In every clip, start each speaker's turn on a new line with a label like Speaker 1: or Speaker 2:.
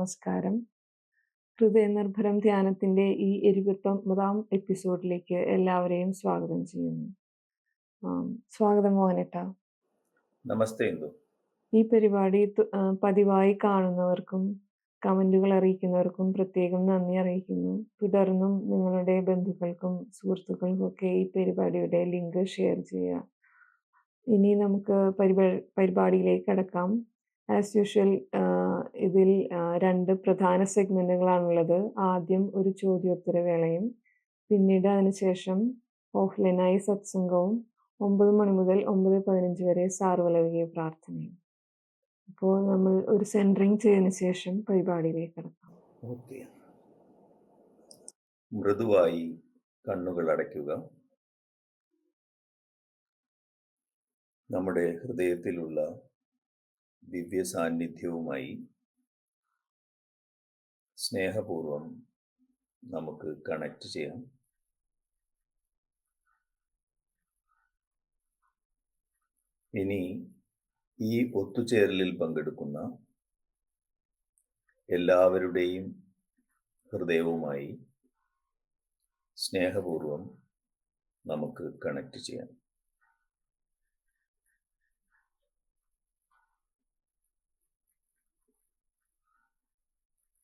Speaker 1: നമസ്കാരം. ഹൃദയനിർഭരം ധ്യാനത്തിന്റെ ഈ 29ാം എപ്പിസോഡിലേക്ക് എല്ലാവരെയും സ്വാഗതം ചെയ്യുന്നു. സ്വാഗതം മോഹനേട്ടാ.
Speaker 2: നമസ്തേ ഇന്ദു.
Speaker 1: ഈ പരിപാടി പതിവായി കാണുന്നവർക്കും കമന്റുകൾ അറിയിക്കുന്നവർക്കും പ്രത്യേകം നന്ദി അറിയിക്കുന്നു. തുടർന്നും നിങ്ങളുടെ ബന്ധുക്കൾക്കും സുഹൃത്തുക്കൾക്കും ഒക്കെ ഈ പരിപാടിയുടെ ലിങ്ക് ഷെയർ ചെയ്യുക. ഇനി നമുക്ക് പരിപാടിയിലേക്ക് കടക്കാം. ആസ് യൂഷ്വൽ ഇതിൽ 2 പ്രധാന സെഗ്മെന്റുകളാണുള്ളത്. ആദ്യം ഒരു ചോദ്യോത്തരവേളയും പിന്നീട് അതിനുശേഷം ഓഫ്ലൈനായി സത്സംഗവും 9 മണി മുതൽ 9:15 വരെ സാർവലൗകിക പ്രാർത്ഥനയും. അപ്പോൾ നമ്മൾ ഒരു സെൻറ്ററിങ് ചെയ്തതിനു ശേഷം പരിപാടിയിലേക്ക് കടക്കാം.
Speaker 2: ഓക്കെ. മൃദുവായി കണ്ണുകൾ അടയ്ക്കുക. നമ്മുടെ ഹൃദയത്തിലുള്ള ദിവ്യ സാന്നിധ്യവുമായി സ്നേഹപൂർവം നമുക്ക് കണക്ട് ചെയ്യാം. ഇനി ഈ ഒത്തുചേരലിൽ പങ്കെടുക്കുന്ന എല്ലാവരുടെയും ഹൃദയവുമായി സ്നേഹപൂർവം നമുക്ക് കണക്ട് ചെയ്യാം.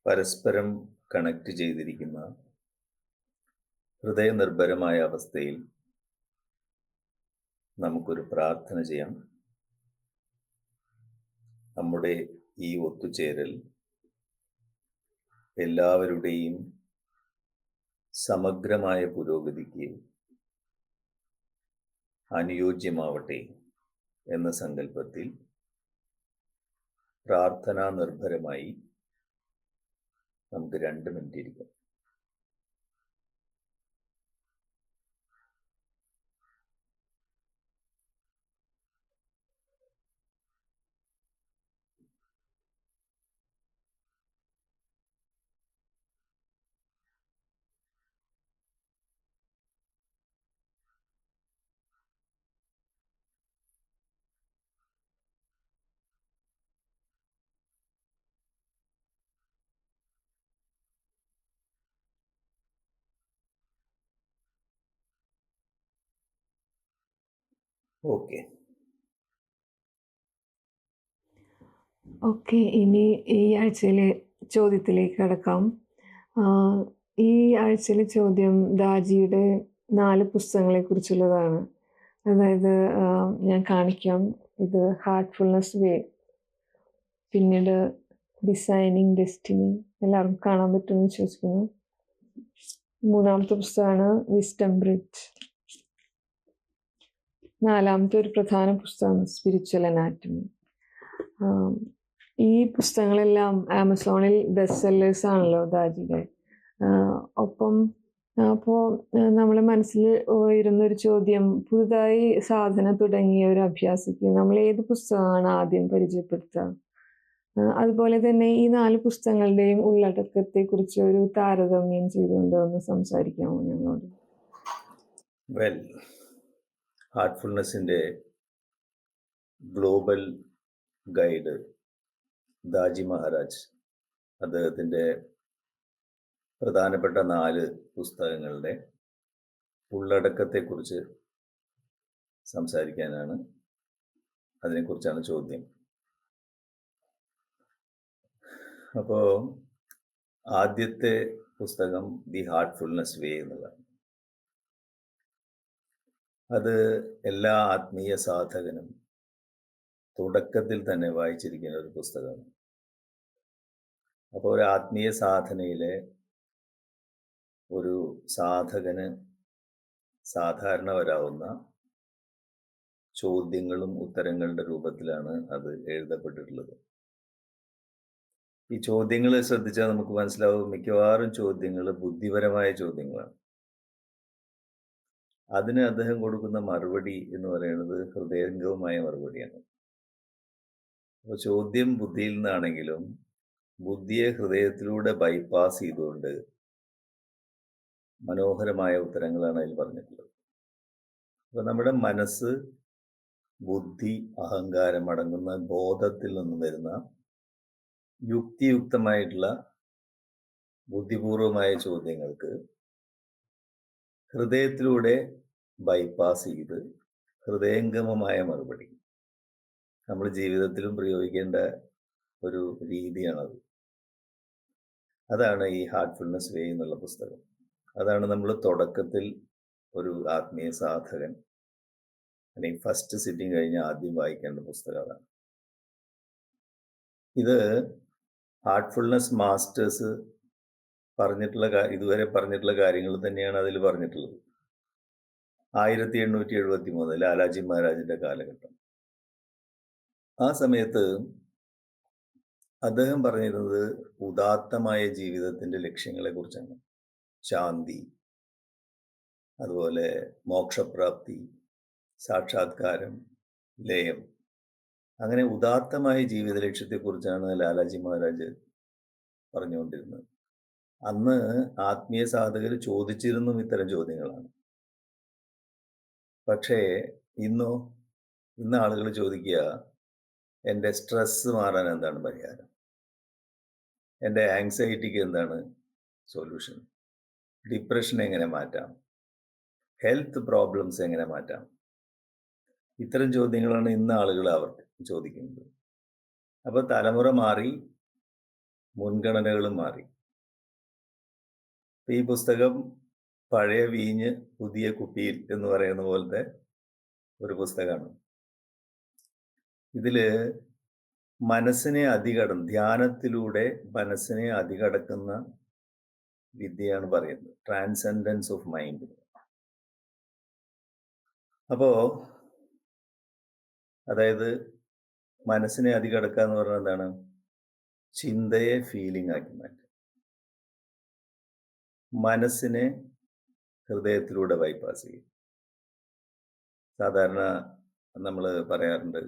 Speaker 2: പരസ്പരം കണക്ട് ചെയ്തിരിക്കുന്ന ഹൃദയനിർഭരമായ അവസ്ഥയിൽ നമുക്കൊരു പ്രാർത്ഥന ചെയ്യാം. നമ്മുടെ ഈ ഒത്തുചേരൽ എല്ലാവരുടെയും സമഗ്രമായ പുരോഗതിക്ക് അനുയോജ്യമാവട്ടെ എന്ന സങ്കല്പത്തിൽ പ്രാർത്ഥനാ നിർഭരമായി നമുക്ക് 2 മിനിറ്റ് ഇരിക്കാം.
Speaker 1: ഓക്കെ, ഇനി ഈ ആഴ്ചയിലെ ചോദ്യത്തിലേക്ക് കടക്കാം. ഈ ആഴ്ചയിലെ ചോദ്യം ദാജിയുടെ 4 പുസ്തകങ്ങളെ കുറിച്ചുള്ളതാണ്. അതായത് ഞാൻ കാണിക്കാം. ഇത് ഹാർട്ട്ഫുൾനെസ് വേ, പിന്നീട് ഡിസൈനിങ് ഡെസ്റ്റിനി, എല്ലാവർക്കും കാണാൻ പറ്റുമെന്ന് വിശ്വസിക്കുന്നു. 3ാമത്തെ പുസ്തകമാണ് വിസ്ഡം ബ്രിഡ്ജ്. 4ാമത്തെ ഒരു പ്രധാന പുസ്തകം സ്പിരിച്വൽ അനാറ്റമി. ഈ പുസ്തകങ്ങളെല്ലാം ആമസോണിൽ ബെസ്റ്റ് സെല്ലേഴ്സ് ആണല്ലോ ദാജിയുടെ. അപ്പോൾ നമ്മളെ മനസ്സിൽ ഇരുന്നൊരു ചോദ്യം, പുതുതായി സാധന തുടങ്ങിയ ഒരു അഭ്യാസിക്ക് നമ്മൾ ഏത് പുസ്തകമാണ് ആദ്യം പരിചയപ്പെടുത്തുക? അതുപോലെ തന്നെ ഈ 4 പുസ്തകങ്ങളുടെയും ഉള്ളടക്കത്തെ കുറിച്ച് ഒരു താരതമ്യം ചെയ്തുകൊണ്ട് ഒന്ന് സംസാരിക്കാമോ ഞങ്ങളോട്?
Speaker 2: ഹാർട്ട്ഫുൾനെസ്സിൻ്റെ ഗ്ലോബൽ ഗൈഡ് ദാജി മഹാരാജ് അദ്ദേഹത്തിൻ്റെ പ്രധാനപ്പെട്ട 4 പുസ്തകങ്ങളുടെ ഉള്ളടക്കത്തെക്കുറിച്ച് സംസാരിക്കാനാണ്, അതിനെക്കുറിച്ചാണ് ചോദ്യം. അപ്പോൾ ആദ്യത്തെ പുസ്തകം ദി ഹാർട്ട്ഫുൾനെസ് വേ എന്നുള്ളതാണ്. അത് എല്ലാ ആത്മീയ സാധകനും തുടക്കത്തിൽ തന്നെ വായിച്ചിരിക്കുന്ന ഒരു പുസ്തകമാണ്. അപ്പോൾ ഒരു ആത്മീയ സാധനയിലെ ഒരു സാധകന് സാധാരണ വരാവുന്ന ചോദ്യങ്ങളും ഉത്തരങ്ങളുടെ രൂപത്തിലാണ് അത് എഴുതപ്പെട്ടിട്ടുള്ളത്. ഈ ചോദ്യങ്ങൾ ശ്രദ്ധിച്ചാൽ നമുക്ക് മനസ്സിലാവും, മിക്കവാറും ചോദ്യങ്ങൾ ബുദ്ധിപരമായ ചോദ്യങ്ങളാണ്. അതിന് അദ്ദേഹം കൊടുക്കുന്ന മറുപടി എന്ന് പറയുന്നത് ഹൃദയംഗമമായ മറുപടിയാണ്. അപ്പോൾ ചോദ്യം ബുദ്ധിയിൽ നിന്നാണെങ്കിലും ബുദ്ധിയെ ഹൃദയത്തിലൂടെ ബൈപ്പാസ് ചെയ്തുകൊണ്ട് മനോഹരമായ ഉത്തരങ്ങളാണ് അതിൽ പറഞ്ഞിട്ടുള്ളത്. അപ്പോൾ നമ്മുടെ മനസ്സ്, ബുദ്ധി, അഹങ്കാരം അടങ്ങുന്ന ബോധത്തിൽ നിന്നും വരുന്ന യുക്തിയുക്തമായിട്ടുള്ള ബുദ്ധിപൂർവമായ ചോദ്യങ്ങൾക്ക് ഹൃദയത്തിലൂടെ ബൈപ്പാസ് ചെയ്ത് ഹൃദയംഗമമായ മറുപടി നമ്മൾ ജീവിതത്തിലും പ്രയോഗിക്കേണ്ട ഒരു രീതിയാണത്. അതാണ് ഈ ഹാർട്ട്ഫുൾനെസ് വേ എന്നുള്ള പുസ്തകം. അതാണ് നമ്മൾ തുടക്കത്തിൽ ഒരു ആത്മീയ സാധകൻ അല്ലെങ്കിൽ ഫസ്റ്റ് സിറ്റിംഗ് കഴിഞ്ഞ് ആദ്യം വായിക്കേണ്ട പുസ്തകം അതാണ്. ഇത് ഹാർട്ട്ഫുൾനെസ് മാസ്റ്റേഴ്സ് ഇതുവരെ പറഞ്ഞിട്ടുള്ള കാര്യങ്ങൾ തന്നെയാണ് അതിൽ പറഞ്ഞിട്ടുള്ളത്. 1873 ലാലാജി മഹാരാജിന്റെ കാലഘട്ടം. ആ സമയത്ത് അദ്ദേഹം പറഞ്ഞിരുന്നത് ഉദാത്തമായ ജീവിതത്തിന്റെ ലക്ഷ്യങ്ങളെ കുറിച്ചാണ്. ശാന്തി, അതുപോലെ മോക്ഷപ്രാപ്തി, സാക്ഷാത്കാരം, ലയം, അങ്ങനെ ഉദാത്തമായ ജീവിത ലക്ഷ്യത്തെക്കുറിച്ചാണ് ലാലാജി മഹാരാജ് പറഞ്ഞുകൊണ്ടിരുന്നത്. അന്ന് ആത്മീയ സാധകർ ചോദിച്ചിരുന്നു ഇത്തരം ചോദ്യങ്ങളാണ്. പക്ഷേ ഇന്ന് ആളുകൾ ചോദിക്കുക, എൻ്റെ സ്ട്രെസ് മാറാൻ എന്താണ് പരിഹാരം, എൻ്റെ ആങ്സൈറ്റിക്ക് എന്താണ് സൊല്യൂഷൻ, ഡിപ്രഷൻ എങ്ങനെ മാറ്റാം, ഹെൽത്ത് പ്രോബ്ലംസ് എങ്ങനെ മാറ്റാം, ഇത്തരം ചോദ്യങ്ങളാണ് ഇന്ന് ആളുകൾ ചോദിക്കുന്നത്. അപ്പോൾ തലമുറ മാറി, മുൻഗണനകളും മാറി. ഈ പുസ്തകം പഴയ വീഞ്ഞ് പുതിയ കുപ്പിയിൽ എന്ന് പറയുന്ന പോലത്തെ ഒരു പുസ്തകമാണ്. ഇതില് മനസ്സിനെ ധ്യാനത്തിലൂടെ മനസ്സിനെ അതികടക്കുന്ന വിദ്യയാണ് പറയുന്നത്, ട്രാൻസെൻഡൻസ് ഓഫ് മൈൻഡ്. അപ്പോ അതായത് മനസ്സിനെ അതികടക്കുക എന്ന് പറഞ്ഞാൽ എന്താണ്? ചിന്തയെ ഫീലിംഗ് ആക്കി മാറ്റുക, മനസ്സിനെ ഹൃദയത്തിലൂടെ ബൈപ്പാസ് ചെയ്യും. സാധാരണ നമ്മൾ പറയാറുണ്ട്,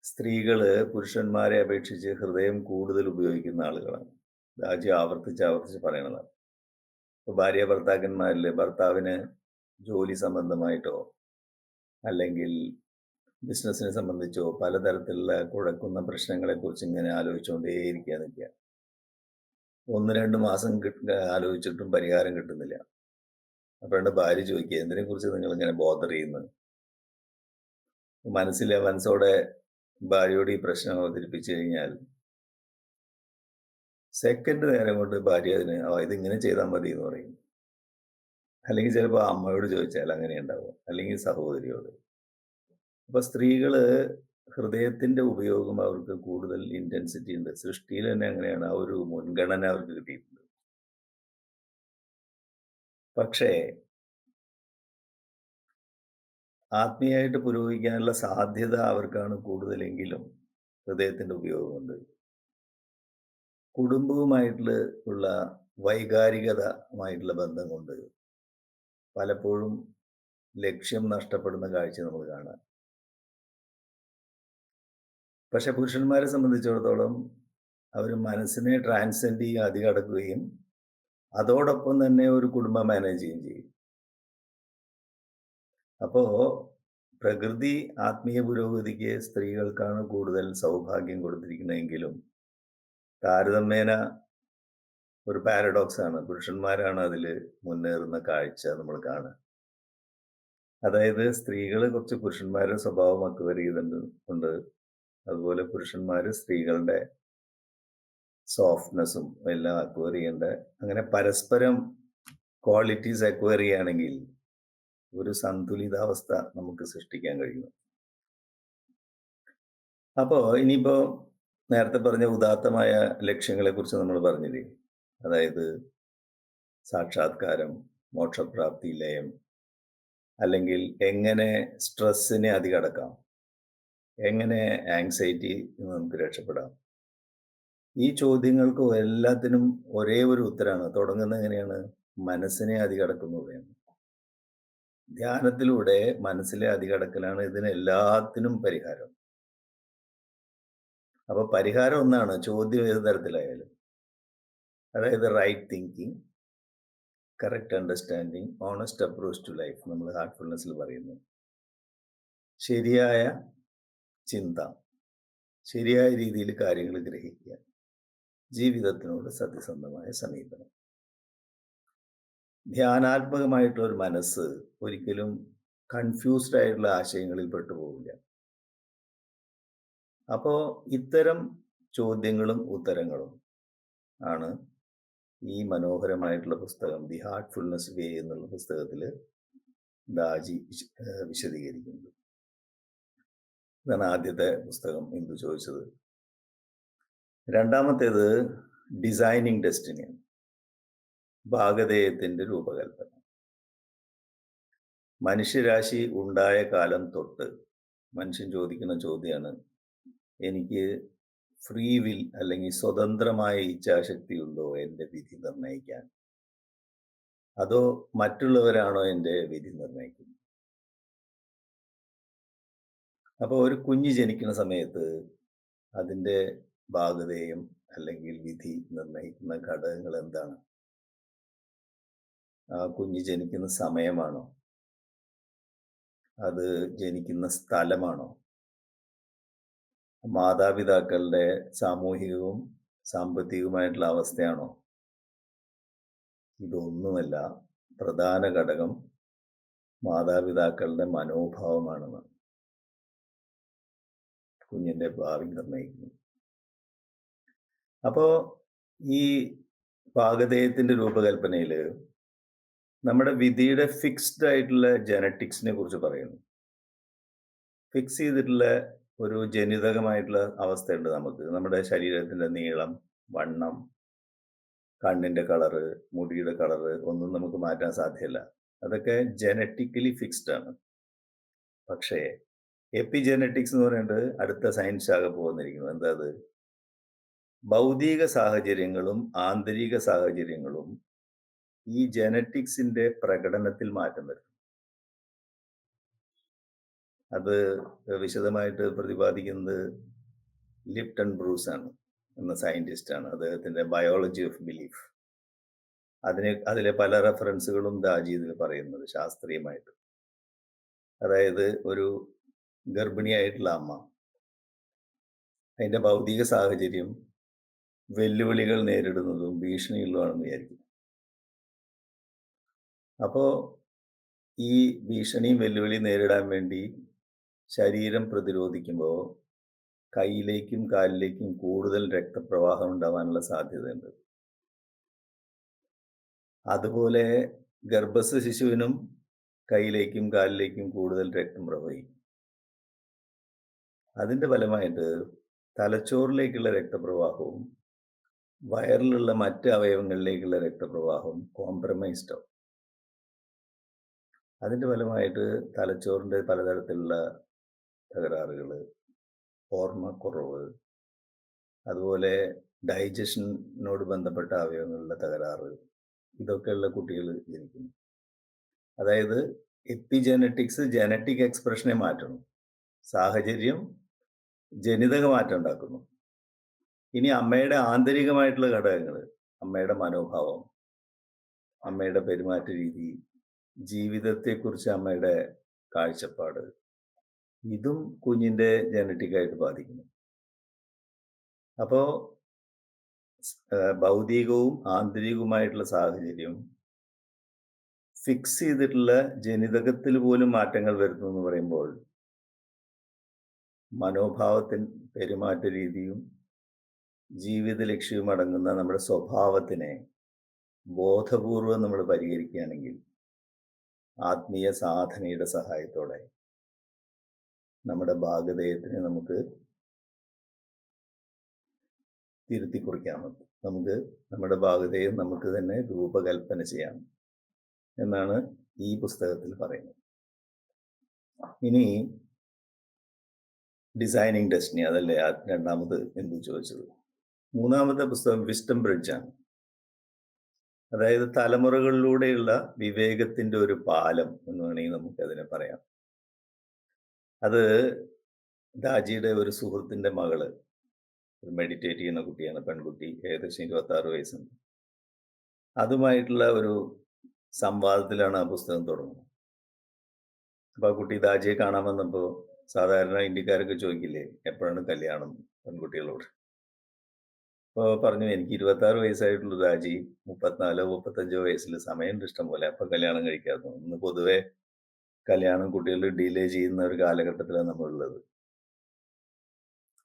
Speaker 2: സ്ത്രീകള് പുരുഷന്മാരെ അപേക്ഷിച്ച് ഹൃദയം കൂടുതൽ ഉപയോഗിക്കുന്ന ആളുകളാണ്. രാജ്യം ആവർത്തിച്ച് പറയണതാണ്. ഇപ്പോൾ ഭാര്യ ഭർത്താക്കന്മാരിൽ ഭർത്താവിന് ജോലി സംബന്ധമായിട്ടോ അല്ലെങ്കിൽ ബിസിനസ്സിനെ സംബന്ധിച്ചോ പലതരത്തിലുള്ള കുഴക്കുന്ന പ്രശ്നങ്ങളെക്കുറിച്ച് ഇങ്ങനെ ആലോചിച്ചുകൊണ്ടേയിരിക്കുക നിൽക്കുക. 1-2 മാസം ആലോചിച്ചിട്ടും പരിഹാരം കിട്ടുന്നില്ല. അപ്പോഴാണ് ഭാര്യ ചോദിക്കുക, എന്തിനെക്കുറിച്ച് നിങ്ങൾ ഇങ്ങനെ ബോധർ ചെയ്യുന്നത്? മനസ്സോടെ ഭാര്യയോട് ഈ പ്രശ്നം അവതരിപ്പിച്ചു കഴിഞ്ഞാൽ സെക്കൻഡ് നേരം കൊണ്ട് ഭാര്യ ഇതിങ്ങനെ ചെയ്താൽ മതി എന്ന് പറയും. അല്ലെങ്കിൽ ചിലപ്പോൾ അമ്മയോട് ചോദിച്ചാൽ അങ്ങനെ ഉണ്ടാവും, അല്ലെങ്കിൽ സഹോദരിയോട്. അപ്പൊ സ്ത്രീകള് ഹൃദയത്തിന്റെ ഉപയോഗം അവർക്ക് കൂടുതൽ ഇന്റൻസിറ്റി ഉണ്ട്. സൃഷ്ടിയിൽ തന്നെ അങ്ങനെയാണ്, ആ ഒരു മുൻഗണന അവർക്ക് കിട്ടിയിട്ടുണ്ട്. പക്ഷേ ആത്മീയമായിട്ട് പുരോഗമിക്കാനുള്ള സാധ്യത അവർക്കാണ് കൂടുതലെങ്കിലും ഹൃദയത്തിന്റെ ഉപയോഗമുണ്ട്. കുടുംബവുമായിട്ടുള്ള വൈകാരികതമായിട്ടുള്ള ബന്ധം കൊണ്ട് പലപ്പോഴും ലക്ഷ്യം നഷ്ടപ്പെടുന്ന കാഴ്ച നമ്മൾ കാണാം. പക്ഷെ പുരുഷന്മാരെ സംബന്ധിച്ചിടത്തോളം അവർ മനസ്സിനെ ട്രാൻസെൻഡ് ചെയ്യുകയും അതികടക്കുകയും അതോടൊപ്പം തന്നെ ഒരു കുടുംബം മാനേജ് ചെയ്യുകയും ചെയ്യും. അപ്പോ പ്രകൃതി ആത്മീയ പുരോഗതിക്ക് സ്ത്രീകൾക്കാണ് കൂടുതൽ സൗഭാഗ്യം കൊടുത്തിരിക്കുന്നതെങ്കിലും താരതമ്യേന ഒരു പാരഡോക്സ് ആണ്, പുരുഷന്മാരാണ് അതിൽ മുന്നേറുന്ന കാഴ്ച നമ്മൾ കാണുക. അതായത് സ്ത്രീകൾ കുറച്ച് പുരുഷന്മാരുടെ സ്വഭാവം അക്വയർ ചെയ്തിട്ടുണ്ട്, അതുപോലെ പുരുഷന്മാർ സ്ത്രീകളുടെ സോഫ്റ്റ്നെസ്സും എല്ലാം അക്വയർ ചെയ്യേണ്ട, അങ്ങനെ പരസ്പരം ക്വാളിറ്റീസ് അക്വയർ ചെയ്യുകയാണെങ്കിൽ ഒരു സന്തുലിതാവസ്ഥ നമുക്ക് സൃഷ്ടിക്കാൻ കഴിയും. അപ്പോൾ ഇനിയിപ്പോൾ നേരത്തെ പറഞ്ഞ ഉദാത്തമായ ലക്ഷ്യങ്ങളെ കുറിച്ച് നമ്മൾ പറഞ്ഞില്ലേ, അതായത് സാക്ഷാത്കാരം, മോക്ഷപ്രാപ്തി, ലയം, അല്ലെങ്കിൽ എങ്ങനെ സ്ട്രെസ്സിനെ അതികടക്കാം, എങ്ങനെ ആങ്സൈറ്റി നമുക്ക് രക്ഷപ്പെടാം. ഈ ചോദ്യങ്ങൾക്ക് എല്ലാത്തിനും ഒരേ ഒരു ഉത്തരമാണ്. തുടങ്ങുന്നത് എങ്ങനെയാണ്? മനസ്സിനെ അതികടക്കുന്നതാണ്. ധ്യാനത്തിലൂടെ മനസ്സിലെ അതികടക്കലാണ് ഇതിനെല്ലാത്തിനും പരിഹാരം. അപ്പൊ പരിഹാരം ഒന്നാണ്, ചോദ്യം ഏത് തരത്തിലായാലും. അതായത് right thinking, correct understanding, honest approach to life, നമ്മൾ ഹാർട്ട്ഫുൾനെസ്സിൽ പറയുന്നു. ശരിയായ ചിന്ത, ശരിയായ രീതിയിൽ കാര്യങ്ങൾ ഗ്രഹിക്കുക, ജീവിതത്തിനോട് സത്യസന്ധമായ സമീപനം. ധ്യാനാത്മകമായിട്ടുള്ള ഒരു മനസ്സ് ഒരിക്കലും കൺഫ്യൂസ്ഡ് ആയിട്ടുള്ള ആശയങ്ങളിൽ പെട്ടുപോകില്ല. അപ്പോൾ ഇത്തരം ചോദ്യങ്ങളും ഉത്തരങ്ങളും ആണ് ഈ മനോഹരമായിട്ടുള്ള പുസ്തകം ദി ഹാർട്ട്ഫുൾനെസ് വേ എന്നുള്ള പുസ്തകത്തിൽ ദാജി വിശദീകരിക്കുന്നത്. ഇതാണ് ആദ്യത്തെ പുസ്തകം ഇന്ദു ചോദിച്ചത്. രണ്ടാമത്തേത് ഡിസൈനിങ് ഡെസ്റ്റിനിയാണ്, ഭാഗധേയത്തിൻ്റെ രൂപകൽപ്പന. മനുഷ്യരാശി ഉണ്ടായ കാലം തൊട്ട് മനുഷ്യൻ ചോദിക്കുന്ന ചോദ്യമാണ്, എനിക്ക് ഫ്രീ വിൽ അല്ലെങ്കിൽ സ്വതന്ത്രമായ ഇച്ഛാശക്തി ഉണ്ടോ എൻ്റെ വിധി നിർണ്ണയിക്കാൻ, അതോ മറ്റുള്ളവരാണോ എൻ്റെ വിധി നിർണ്ണയിക്കുന്നത്? അപ്പോൾ ഒരു കുഞ്ഞ് ജനിക്കുന്ന സമയത്ത് അതിൻ്റെ ഭാഗധേയം അല്ലെങ്കിൽ വിധി നിർണ്ണയിക്കുന്ന ഘടകങ്ങൾ എന്താണ്? ആ കുഞ്ഞ് ജനിക്കുന്ന സമയമാണോ? അത് ജനിക്കുന്ന സ്ഥലമാണോ? മാതാപിതാക്കളുടെ സാമൂഹികവും സാമ്പത്തികവുമായിട്ടുള്ള അവസ്ഥയാണോ? ഇതൊന്നുമല്ല. പ്രധാന ഘടകം മാതാപിതാക്കളുടെ മനോഭാവമാണെന്ന് കുഞ്ഞിൻ്റെ ഭാവി നിർണ്ണയിക്കുന്നു. അപ്പോൾ ഈ ഭാഗധേയത്തിൻ്റെ രൂപകൽപ്പനയിൽ നമ്മുടെ വിധിയുടെ ഫിക്സ്ഡ് ആയിട്ടുള്ള ജനറ്റിക്സിനെ കുറിച്ച് പറയുന്നു. ഫിക്സ് ചെയ്തിട്ടുള്ള ഒരു ജനിതകമായിട്ടുള്ള അവസ്ഥയുണ്ട് നമുക്ക്. നമ്മുടെ ശരീരത്തിൻ്റെ നീളം, വണ്ണം, കണ്ണിൻ്റെ കളറ്, മുടിയുടെ കളറ് ഒന്നും നമുക്ക് മാറ്റാൻ സാധ്യമല്ല. അതൊക്കെ ജനറ്റിക്കലി ഫിക്സ്ഡ് ആണ്. പക്ഷേ എപ്പിജനറ്റിക്സ് എന്ന് പറയുന്നത് അടുത്ത സയൻസ് ആകെ പോകുന്നിരിക്കുന്നു. എന്താ അത്? ഭൗതിക സാഹചര്യങ്ങളും ആന്തരിക സാഹചര്യങ്ങളും ഈ ജനറ്റിക്സിൻ്റെ പ്രകടനത്തിൽ മാറ്റം വരും. അത് വിശദമായിട്ട് പ്രതിപാദിക്കുന്നത് ലിപ്ടൺ ബ്രൂസ് ആണ് എന്ന സയൻറ്റിസ്റ്റാണ്. അദ്ദേഹത്തിൻ്റെ ബയോളജി ഓഫ് ബിലീഫ്. അതിലെ പല റെഫറൻസുകളും ദാജി ഇതിൽ പറയുന്നത് ശാസ്ത്രീയമായിട്ട്. അതായത് ഒരു ഗർഭിണിയായിട്ടുള്ള അമ്മ, അതിൻ്റെ ഭൗതിക സാഹചര്യം വെല്ലുവിളികൾ നേരിടുന്നതും ഭീഷണിയുള്ളതാണെന്ന് വിചാരിക്കും. അപ്പോൾ ഈ ഭീഷണിയും വെല്ലുവിളിയും നേരിടാൻ വേണ്ടി ശരീരം പ്രതിരോധിക്കുമ്പോൾ കൈയിലേക്കും കാലിലേക്കും കൂടുതൽ രക്തപ്രവാഹം ഉണ്ടാവാനുള്ള സാധ്യതയുണ്ട്. അതുപോലെ ഗർഭസ്ഥ ശിശുവിനും കൈയിലേക്കും കാലിലേക്കും കൂടുതൽ രക്തം പ്രവഹിക്കും. അതിൻ്റെ ഫലമായിട്ട് തലച്ചോറിലേക്കുള്ള രക്തപ്രവാഹവും വയറിലുള്ള മറ്റ് അവയവങ്ങളിലേക്കുള്ള രക്തപ്രവാഹവും കോംപ്രമൈസ്ഡ് ആവും. അതിൻ്റെ ഫലമായിട്ട് തലച്ചോറിൻ്റെ പലതരത്തിലുള്ള തകരാറുകൾ, ഓർമ്മക്കുറവ്, അതുപോലെ ഡൈജഷനോട് ബന്ധപ്പെട്ട അവയവങ്ങളുടെ തകരാറ്, ഇതൊക്കെയുള്ള കുട്ടികൾ ജനിക്കുന്നു. അതായത് എപ്പിജനറ്റിക്സ് ജനറ്റിക് എക്സ്പ്രഷനെ മാറ്റണം, സാഹചര്യം ജനിതക മാറ്റം ഉണ്ടാക്കുന്നു. ഇനി അമ്മയുടെ ആന്തരികമായിട്ടുള്ള ഘടകങ്ങൾ, അമ്മയുടെ മനോഭാവം, അമ്മയുടെ പെരുമാറ്റ രീതി, ജീവിതത്തെക്കുറിച്ച് അമ്മയുടെ കാഴ്ചപ്പാട്, ഇതും കുഞ്ഞിൻ്റെ ജനറ്റിക്കായിട്ട് ബാധിക്കുന്നു. അപ്പോൾ ഭൗതികവും ആന്തരികവുമായിട്ടുള്ള സാഹചര്യം ഫിക്സ് ചെയ്തിട്ടുള്ള ജനിതകത്തിൽ പോലും മാറ്റങ്ങൾ വരുന്നു എന്ന് പറയുമ്പോൾ മനോഭാവത്തിന്, പെരുമാറ്റ രീതിയും ജീവിത ലക്ഷ്യവും അടങ്ങുന്ന നമ്മുടെ സ്വഭാവത്തിനെ ബോധപൂർവം നമ്മൾ പരിഹരിക്കുകയാണെങ്കിൽ ആത്മീയ സാധനയുടെ സഹായത്തോടെ നമ്മുടെ ഭാഗധേയത്തിനെ നമുക്ക് തിരുത്തി കുറിക്കാൻ പറ്റും. നമുക്ക് നമ്മുടെ ഭാഗധേയം നമുക്ക് തന്നെ രൂപകൽപ്പന ചെയ്യാം എന്നാണ് ഈ പുസ്തകത്തിൽ പറയുന്നത്. ഇനി ഡിസൈനിങ് ഡെസ്റ്റിനി, അതല്ലേ രണ്ടാമത് എന്ത് ചോദിച്ചത്. മൂന്നാമത്തെ പുസ്തകം വിസ്ഡം ബ്രിഡ്ജാണ്. അതായത് തലമുറകളിലൂടെയുള്ള വിവേകത്തിൻ്റെ ഒരു പാലം എന്ന് വേണമെങ്കിൽ നമുക്ക് അതിനെ പറയാം. അത് ദാജിയുടെ ഒരു സുഹൃത്തിൻ്റെ മകള്, ഒരു മെഡിറ്റേറ്റ് ചെയ്യുന്ന കുട്ടിയാണ്, പെൺകുട്ടി, ഏകദേശം 26 വയസ്സുണ്ട്. അതുമായിട്ടുള്ള ഒരു സംവാദത്തിലാണ് ആ പുസ്തകം തുടങ്ങുന്നത്. അപ്പോൾ ആ കുട്ടി ദാജിയെ കാണാൻ വന്നപ്പോൾ സാധാരണ ഇന്ത്യക്കാരൊക്കെ ചോദിക്കില്ലേ എപ്പോഴാണ് കല്യാണം, പെൺകുട്ടികളോട്. അപ്പോൾ പറഞ്ഞു, എനിക്ക് 26 വയസ്സായിട്ടുള്ളൂ രാജി, 34 35 വയസ്സിൽ സമയമുണ്ട് ഇഷ്ടം പോലെ, അപ്പം കല്യാണം കഴിക്കാമെന്ന്. ഇന്ന് പൊതുവെ കല്യാണം കുട്ടികൾ ഡിലേ ചെയ്യുന്ന ഒരു കാലഘട്ടത്തിലാണ് നമ്മളുള്ളത്.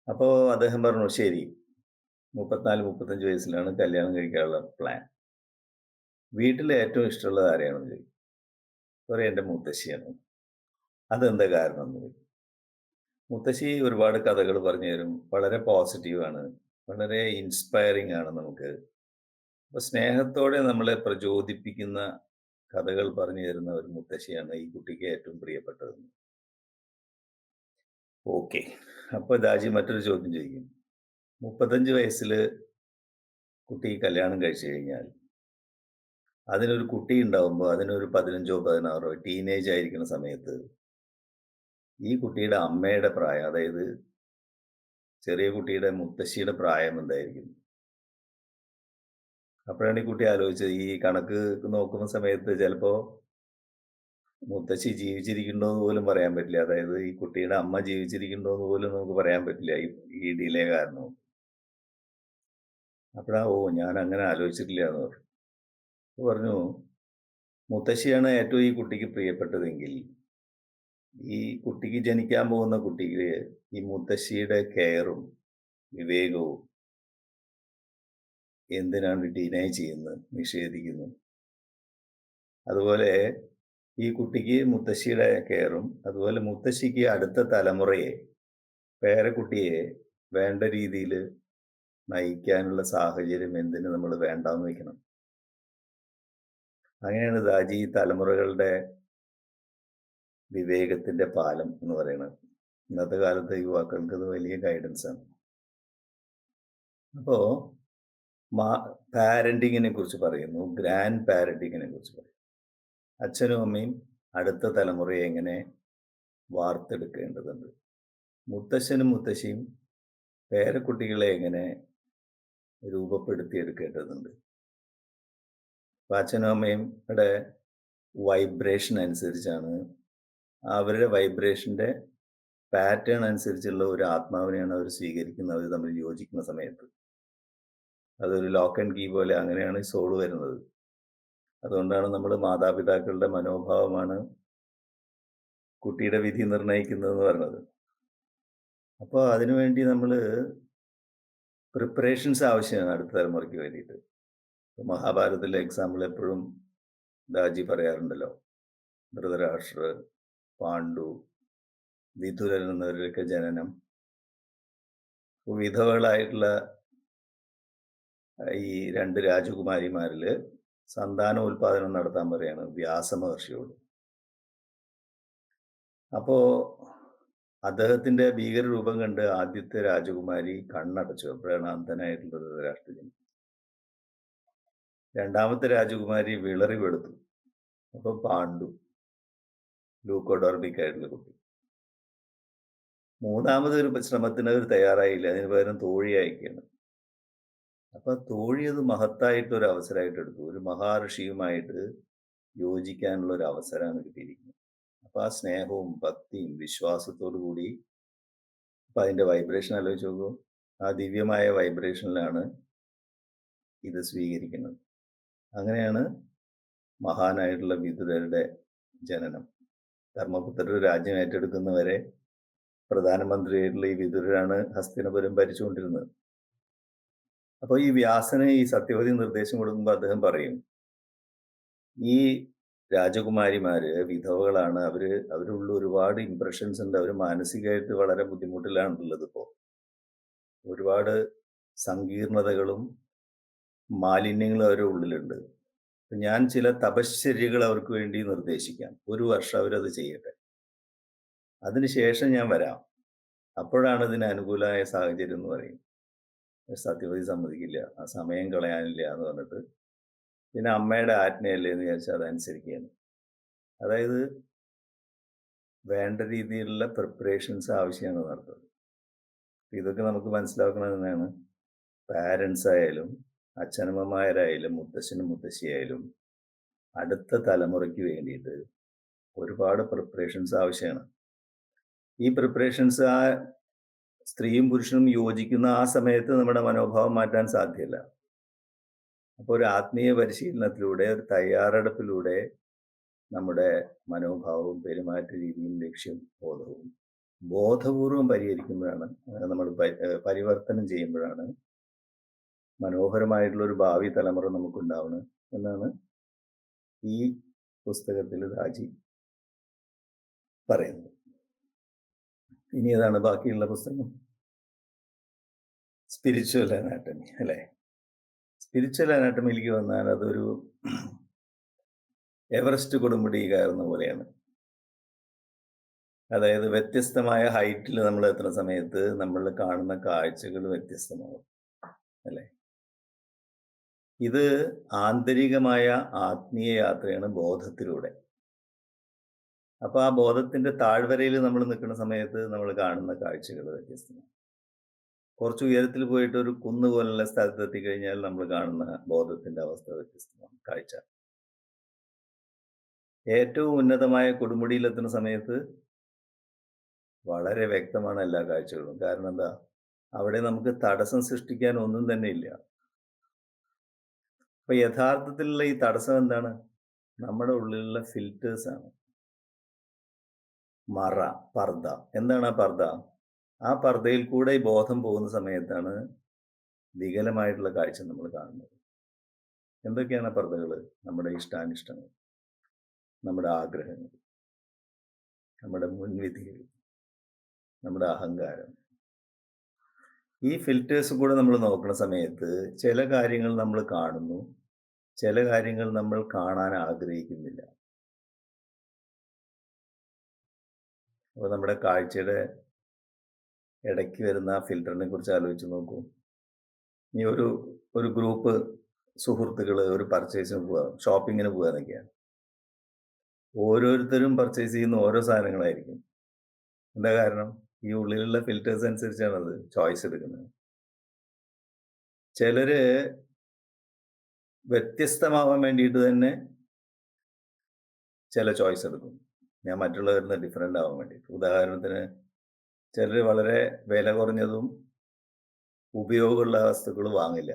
Speaker 2: അപ്പോൾ അദ്ദേഹം പറഞ്ഞു, ശരി, 34 35 വയസ്സിലാണ് കല്യാണം കഴിക്കാനുള്ള പ്ലാൻ. വീട്ടിൽ ഏറ്റവും ഇഷ്ടമുള്ളത് ആരെയാണെന്ന് ചോദിക്കും. പറയും, എൻ്റെ മുത്തശ്ശിയാണ്. അതെന്താ കാരണം എന്ന് ചോദിക്കും. മുത്തശ്ശി ഒരുപാട് കഥകൾ പറഞ്ഞു തരും, വളരെ പോസിറ്റീവാണ്, വളരെ ഇൻസ്പയറിംഗ് ആണ് നമുക്ക്. അപ്പോൾ സ്നേഹത്തോടെ നമ്മളെ പ്രചോദിപ്പിക്കുന്ന കഥകൾ പറഞ്ഞു തരുന്ന ഒരു മുത്തശ്ശിയാണ് ഈ കുട്ടിക്ക് ഏറ്റവും പ്രിയപ്പെട്ടത്. ഓക്കെ. അപ്പോൾ ദാജി മറ്റൊരു ചോദ്യം ചോദിക്കും. 35 വയസ്സിൽ കുട്ടി കല്യാണം കഴിച്ചു കഴിഞ്ഞാൽ അതിനൊരു കുട്ടി ഉണ്ടാവുമ്പോൾ അതിനൊരു 15 16 ടീനേജ് ആയിരിക്കുന്ന സമയത്ത് ഈ കുട്ടിയുടെ അമ്മയുടെ പ്രായം, അതായത് ചെറിയ കുട്ടിയുടെ മുത്തശ്ശിയുടെ പ്രായം എന്തായിരിക്കും? അപ്പോഴാണ് ഈ കുട്ടി ആലോചിച്ചത്, ഈ കണക്ക് നോക്കുന്ന സമയത്ത് ചിലപ്പോൾ മുത്തശ്ശി ജീവിച്ചിരിക്കുന്നുണ്ടോ എന്ന് പോലും പറയാൻ പറ്റില്ല. അതായത് ഈ കുട്ടിയുടെ അമ്മ ജീവിച്ചിരിക്കുന്നുണ്ടോ എന്ന് പോലും നമുക്ക് പറയാൻ പറ്റില്ല ഈ ഡിലേ കാരണം. അപ്പോഴാ, ഓ, ഞാൻ അങ്ങനെ ആലോചിച്ചിട്ടില്ല എന്ന് പറഞ്ഞു. അപ്പോൾ പറഞ്ഞു, മുത്തശ്ശിയാണ് ഏറ്റവും ഈ കുട്ടിക്ക് പ്രിയപ്പെട്ടതെങ്കിൽ ഈ കുട്ടിക്ക് ജനിക്കാൻ പോകുന്ന കുട്ടിക്ക് ഈ മുത്തശ്ശിയുടെ കെയറും വിവേകവും എന്തിനാണ് ഡിനൈ ചെയ്യുന്നത്, നിഷേധിക്കുന്നത്? അതുപോലെ ഈ കുട്ടിക്ക് മുത്തശ്ശിയുടെ കെയറും അതുപോലെ മുത്തശ്ശിക്ക് അടുത്ത തലമുറയെ, പേരക്കുട്ടിയെ വേണ്ട രീതിയിൽ നയിക്കാനുള്ള സാഹചര്യം എന്തിന് നമ്മൾ വേണ്ടാന്ന് വെക്കണം? അങ്ങനെയാണ് ദാജി തലമുറകളുടെ വിവേകത്തിന്റെ പാലം എന്ന് പറയുന്നത്. ഇന്നത്തെ കാലത്തെ യുവാക്കൾക്ക് അത് വലിയ ഗൈഡൻസ് ആണ്. അപ്പോ പാരന്റിങ്ങിനെ കുറിച്ച് പറയുന്നു, ഗ്രാൻഡ് പാരന്റിങ്ങിനെ കുറിച്ച് പറയും. അച്ഛനും അമ്മയും അടുത്ത തലമുറയെ എങ്ങനെ വാർത്തെടുക്കേണ്ടതുണ്ട്, മുത്തശ്ശനും മുത്തശ്ശിയും പേരക്കുട്ടികളെ എങ്ങനെ രൂപപ്പെടുത്തിയെടുക്കേണ്ടതുണ്ട്. അപ്പം അച്ഛനും അമ്മയുടെ വൈബ്രേഷൻ അനുസരിച്ചാണ്, അവരുടെ വൈബ്രേഷൻ്റെ പാറ്റേൺ അനുസരിച്ചുള്ള ഒരു ആത്മാവിനെയാണ് അവർ സ്വീകരിക്കുന്നത്. അവർ തമ്മിൽ യോജിക്കുന്ന സമയത്ത് അതൊരു ലോക്ക് ആൻഡ് കീ പോലെ അങ്ങനെയാണ് സോൾ വരുന്നത്. അതുകൊണ്ടാണ് നമ്മൾ മാതാപിതാക്കളുടെ മനോഭാവമാണ് കുട്ടിയുടെ വിധി നിർണ്ണയിക്കുന്നതെന്ന് പറഞ്ഞത്. അപ്പോൾ അതിനുവേണ്ടി നമ്മൾ പ്രിപ്പറേഷൻസ് ആവശ്യമാണ് അടുത്ത തലമുറയ്ക്ക് വേണ്ടിയിട്ട്. മഹാഭാരതത്തിലെ എക്സാമ്പിൾ എപ്പോഴും ദാജി പറയാറുണ്ടല്ലോ. ധൃതരാഷ്ട്ര, പാണ്ഡു, വിതുരൻ എന്നവരുടെയൊക്കെ ജനനം. വിധവകളായിട്ടുള്ള ഈ 2 രാജകുമാരിമാരിൽ സന്താനോൽപാദനം നടത്താൻ പറയാണ് വ്യാസമഹർഷിയോട്. അപ്പോൾ അദ്ദേഹത്തിന്റെ ഭീകരരൂപം കണ്ട് ആദ്യത്തെ രാജകുമാരി കണ്ണടച്ചു. അപ്പോഴാണ് അന്ധനായിട്ടുള്ള ധൃതരാഷ്ട്രൻ. രണ്ടാമത്തെ രാജകുമാരി വിളറി വെളുത്തു. അപ്പോൾ പാണ്ഡു, ലൂക്കോഡോർമിക് ആയിട്ടുള്ള കുട്ടി. മൂന്നാമതൊരു ശ്രമത്തിന് അവർ തയ്യാറായില്ല, അതിന് പകരം തോഴി അയക്കുകയാണ്. അപ്പൊ തോഴി അത് മഹത്തായിട്ടൊരു അവസരമായിട്ട് എടുത്തു. ഒരു മഹാഋഷിയുമായിട്ട് യോജിക്കാനുള്ള ഒരു അവസരമാണ് കിട്ടിയിരിക്കുന്നത്. അപ്പൊ ആ സ്നേഹവും ഭക്തിയും വിശ്വാസത്തോടു കൂടി, അപ്പൊ അതിന്റെ വൈബ്രേഷൻ ആലോചിച്ച് നോക്കൂ. ആ ദിവ്യമായ വൈബ്രേഷനിലാണ് ഇത് സ്വീകരിക്കുന്നത്. അങ്ങനെയാണ് മഹാനായിട്ടുള്ള വിതുരരുടെ ജനനം. ധർമ്മപുത്രരുടെ രാജ്യം ഏറ്റെടുക്കുന്നവരെ പ്രധാനമന്ത്രിയായിട്ടുള്ള ഈ വിതുരരാണ് ഹസ്തിനപുരം ഭരിച്ചുകൊണ്ടിരുന്നത്. അപ്പോൾ ഈ വ്യാസന് ഈ സത്യവതി നിർദ്ദേശം കൊടുക്കുമ്പോൾ അദ്ദേഹം പറയും, ഈ രാജകുമാരിമാര് വിധവകളാണ്, അവരുള്ള ഒരുപാട് ഇംപ്രഷൻസ് ഉണ്ട്, അവർ മാനസികമായിട്ട് വളരെ ബുദ്ധിമുട്ടിലാണുള്ളത്. ഇപ്പോൾ ഒരുപാട് സങ്കീർണതകളും മാലിന്യങ്ങളും അവരുടെ ഉള്ളിലുണ്ട്. ഞാൻ ചില തപശ്ചര്യകൾ അവർക്ക് വേണ്ടി നിർദ്ദേശിക്കാം. 1 വർഷം അവരത് ചെയ്യട്ടെ, അതിനുശേഷം ഞാൻ വരാം, അപ്പോഴാണ് ഇതിന് അനുകൂലമായ സാഹചര്യം എന്ന് പറയും. സത്യവതി സമ്മതിക്കില്ല, ആ സമയം കളയാനില്ല എന്ന് പറഞ്ഞിട്ട് പിന്നെ അമ്മയുടെ ആജ്ഞയല്ലേ എന്ന് വിചാരിച്ചാൽ അതനുസരിക്കുകയാണ്. അതായത് വേണ്ട രീതിയിലുള്ള പ്രിപ്പറേഷൻസ് ആവശ്യമാണ് നടത്തുന്നത്. ഇതൊക്കെ നമുക്ക് മനസ്സിലാക്കണമെന്നാണ്. പാരൻസ് ആയാലും അച്ഛനമ്മമാരായാലും മുത്തശ്ശനും മുത്തശ്ശിയായാലും അടുത്ത തലമുറയ്ക്ക് വേണ്ടിയിട്ട് ഒരുപാട് പ്രിപ്പറേഷൻസ് ആവശ്യമാണ്. ഈ പ്രിപ്പറേഷൻസ് ആ സ്ത്രീയും പുരുഷനും യോജിക്കുന്ന ആ സമയത്ത് നമ്മുടെ മനോഭാവം മാറ്റാൻ സാധ്യമല്ല. അപ്പോൾ ഒരു ആത്മീയ പരിശീലനത്തിലൂടെ, ഒരു തയ്യാറെടുപ്പിലൂടെ നമ്മുടെ മനോഭാവവും പെരുമാറ്റ രീതിയും ലക്ഷ്യം ബോധവും ബോധപൂർവം പരിഹരിക്കുമ്പോഴാണ് നമ്മൾ പരിവർത്തനം ചെയ്യുമ്പോഴാണ് മനോഹരമായിട്ടുള്ള ഒരു ഭാവി തലമുറ നമുക്കുണ്ടാവണം എന്നാണ് ഈ പുസ്തകത്തിൽ രാജി പറയുന്നത്. ഇനി ഏതാണ് ബാക്കിയുള്ള പുസ്തകം? സ്പിരിച്വൽ അനാട്ടമി അല്ലേ? സ്പിരിച്വൽ അനാട്ടമിയിലേക്ക് വന്നാൽ അതൊരു എവറസ്റ്റ് കൊടുമുടി കയറുന്ന പോലെയാണ്. അതായത് വ്യത്യസ്തമായ ഹൈറ്റിൽ നമ്മൾ എത്തുന്ന സമയത്ത് നമ്മൾ കാണുന്ന കാഴ്ചകൾ വ്യത്യസ്തമാകും അല്ലേ? ഇത് ആന്തരികമായ ആത്മീയ യാത്രയാണ് ബോധത്തിലൂടെ. അപ്പൊ ആ ബോധത്തിന്റെ താഴ്വരയിൽ നമ്മൾ നിൽക്കുന്ന സമയത്ത് നമ്മൾ കാണുന്ന കാഴ്ചകൾ വ്യത്യസ്തമാണ്. കുറച്ച് ഉയരത്തിൽ പോയിട്ട് ഒരു കുന്ന് പോലുള്ള സ്ഥലത്ത് എത്തിക്കഴിഞ്ഞാൽ നമ്മൾ കാണുന്ന ബോധത്തിന്റെ അവസ്ഥ വ്യത്യസ്തമാണ്, കാഴ്ച. ഏറ്റവും ഉന്നതമായ കൊടുമുടിയിലെത്തുന്ന സമയത്ത് വളരെ വ്യക്തമാണ് എല്ലാ കാഴ്ചകളും. കാരണം എന്താ? അവിടെ നമുക്ക് തടസ്സം സൃഷ്ടിക്കാൻ ഒന്നും തന്നെ ഇല്ല. അപ്പൊ യഥാർത്ഥത്തിലുള്ള ഈ തടസ്സം എന്താണ്? നമ്മുടെ ഉള്ളിലുള്ള ഫിൽറ്റേഴ്സ് ആണ്. മറ, പർദ്ദ. എന്താണ് ആ പർദ്ദ? ആ പർദ്ദയിൽ കൂടെ ഈ ബോധം പോകുന്ന സമയത്താണ് വികലമായിട്ടുള്ള കാഴ്ച നമ്മൾ കാണുന്നത്. എന്തൊക്കെയാണ് പർദ്ദകൾ? നമ്മുടെ ഇഷ്ടാനിഷ്ടങ്ങൾ, നമ്മുടെ ആഗ്രഹങ്ങൾ, നമ്മുടെ മുൻവിധികൾ, നമ്മുടെ അഹങ്കാരം. ഈ ഫിൽറ്റേഴ്സ് കൂടെ നമ്മൾ നോക്കുന്ന സമയത്ത് ചില കാര്യങ്ങൾ നമ്മൾ കാണുന്നു, ചില കാര്യങ്ങൾ നമ്മൾ കാണാൻ ആഗ്രഹിക്കുന്നില്ല. അപ്പോൾ നമ്മുടെ കാഴ്ചയുടെ ഇടയ്ക്ക് വരുന്ന ആ ഫിൽറ്ററിനെ കുറിച്ച് ആലോചിച്ച് നോക്കൂ. ഈ ഒരു ഗ്രൂപ്പ് സുഹൃത്തുക്കൾ ഒരു പർച്ചേസിന് പോവുക, ഷോപ്പിങ്ങിന് പോവുക എന്നൊക്കെയാണ്. ഓരോരുത്തരും പർച്ചേസ് ചെയ്യുന്ന ഓരോ സാധനങ്ങളായിരിക്കും. എന്താ കാരണം? ഈ ഉള്ളിലുള്ള ഫിൽറ്റേഴ്സ് അനുസരിച്ചാണ് അത് ചോയ്സ് എടുക്കുന്നത്. ചിലര് വ്യത്യസ്തമാവാൻ വേണ്ടിയിട്ട് തന്നെ ചില ചോയ്സ് എടുക്കും. ഞാൻ മറ്റുള്ളവരിൽ നിന്ന് ഡിഫറെൻ്റ് ആവാൻ വേണ്ടിയിട്ട്. ഉദാഹരണത്തിന് ചിലർ വളരെ വില കുറഞ്ഞതും ഉപയോഗമുള്ള വസ്തുക്കൾ വാങ്ങില്ല.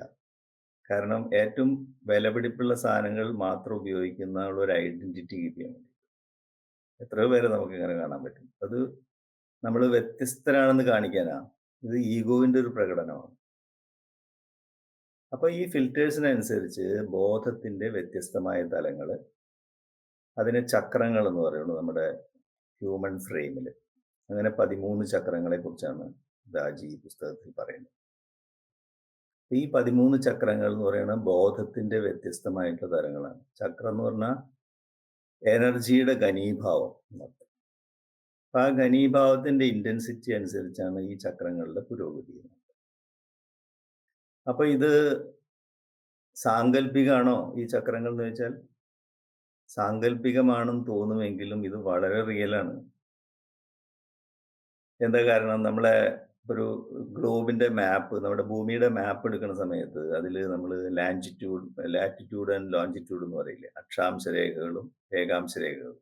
Speaker 2: കാരണം ഏറ്റവും വിലപിടിപ്പുള്ള സാധനങ്ങൾ മാത്രം ഉപയോഗിക്കുന്ന ഒരു ഐഡന്റിറ്റി കീപ്പ് ചെയ്യാൻ വേണ്ടി. എത്രയോ പേരെ നമുക്ക് ഇങ്ങനെ കാണാൻ പറ്റും. അത് നമ്മൾ വ്യത്യസ്തരാണെന്ന് കാണിക്കാനാ. ഇത് ഈഗോവിന്റെ ഒരു പ്രകടനമാണ്. അപ്പൊ ഈ ഫിൽറ്റേഴ്സിനനുസരിച്ച് ബോധത്തിന്റെ വ്യത്യസ്തമായ തലങ്ങൾ, അതിനെ ചക്രങ്ങൾ എന്ന് പറയുന്നു നമ്മുടെ ഹ്യൂമൻ ഫ്രെയിമിൽ. അങ്ങനെ 13 ചക്രങ്ങളെ കുറിച്ചാണ് ദാജി ഈ പുസ്തകത്തിൽ പറയുന്നത്. ഈ 13 ചക്രങ്ങൾ എന്ന് പറയുന്നത് ബോധത്തിന്റെ വ്യത്യസ്തമായിട്ടുള്ള തലങ്ങളാണ്. ചക്രം എന്ന് പറഞ്ഞാൽ എനർജിയുടെ ഘനീഭാവം എന്നർത്ഥം. അപ്പൊ ആ ഘനീഭാവത്തിന്റെ ഇന്റൻസിറ്റി അനുസരിച്ചാണ് ഈ ചക്രങ്ങളുടെ പുരോഗതി. അപ്പൊ ഇത് സാങ്കല്പികമാണോ ഈ ചക്രങ്ങൾ എന്ന് വെച്ചാൽ? സാങ്കല്പികമാണെന്ന് തോന്നുമെങ്കിലും ഇത് വളരെ റിയലാണ്. എന്താ കാരണം? നമ്മളെ ഒരു ഗ്ലോബിന്റെ മാപ്പ്, നമ്മുടെ ഭൂമിയുടെ മാപ്പ് എടുക്കുന്ന സമയത്ത് അതിൽ നമ്മൾ ലാറ്റിറ്റ്യൂഡ് ആൻഡ് ലോഞ്ചിറ്റ്യൂഡ് എന്ന് പറയില്ലേ, അക്ഷാംശ രേഖകളും രേഖാംശ രേഖകളും.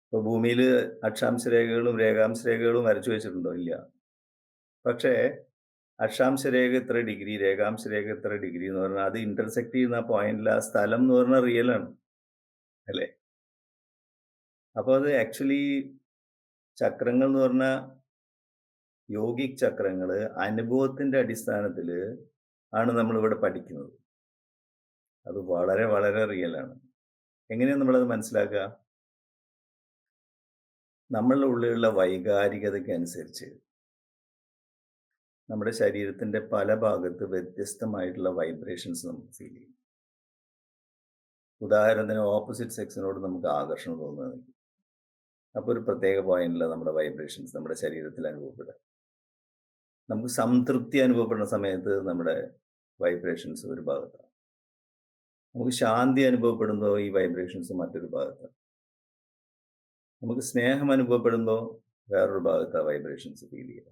Speaker 2: ഇപ്പൊ ഭൂമിയിൽ അക്ഷാംശ രേഖകളും രേഖാംശ രേഖകളും വരച്ചു വെച്ചിട്ടുണ്ടോ? ഇല്ല. പക്ഷേ അക്ഷാംശ രേഖ ഇത്ര ഡിഗ്രി, രേഖാംശ രേഖ ഇത്ര ഡിഗ്രി എന്ന് പറഞ്ഞാൽ അത് ഇന്റർസെക്ട് ചെയ്യുന്ന ആ പോയിന്റിൽ ആ സ്ഥലം എന്ന് പറഞ്ഞാൽ റിയൽ ആണ് അല്ലേ? അപ്പോൾ അത് ആക്ച്വലി ചക്രങ്ങൾ എന്ന് പറഞ്ഞാൽ യോഗിക് ചക്രങ്ങൾ അനുഭവത്തിന്റെ അടിസ്ഥാനത്തിൽ ആണ് നമ്മളിവിടെ പഠിക്കുന്നത്. അത് വളരെ വളരെ റിയൽ ആണ്. എങ്ങനെയാണ് നമ്മളത് മനസ്സിലാക്കുക? നമ്മളുടെ ഉള്ളിലുള്ള വൈകാരികതയ്ക്ക് അനുസരിച്ച് നമ്മുടെ ശരീരത്തിന്റെ പല ഭാഗത്ത് വ്യത്യസ്തമായിട്ടുള്ള വൈബ്രേഷൻസ് നമുക്ക് ഫീൽ ചെയ്യും. ഉദാഹരണത്തിന് ഓപ്പോസിറ്റ് സെക്സിനോട് നമുക്ക് ആകർഷണം തോന്നുന്നത്. അപ്പോൾ ഒരു പ്രത്യേക പോയിന്റിൽ നമ്മുടെ വൈബ്രേഷൻസ് നമ്മുടെ ശരീരത്തിൽ അനുഭവപ്പെടുക. നമുക്ക് സംതൃപ്തി അനുഭവപ്പെടുന്ന സമയത്ത് നമ്മുടെ വൈബ്രേഷൻസ് ഒരു ഭാഗത്താണ്. നമുക്ക് ശാന്തി അനുഭവപ്പെടുമ്പോൾ ഈ വൈബ്രേഷൻസ് മറ്റൊരു ഭാഗത്താണ്. നമുക്ക് സ്നേഹം അനുഭവപ്പെടുമ്പോൾ വേറൊരു ഭാഗത്താണ് വൈബ്രേഷൻസ് ഫീൽ ചെയ്യുക.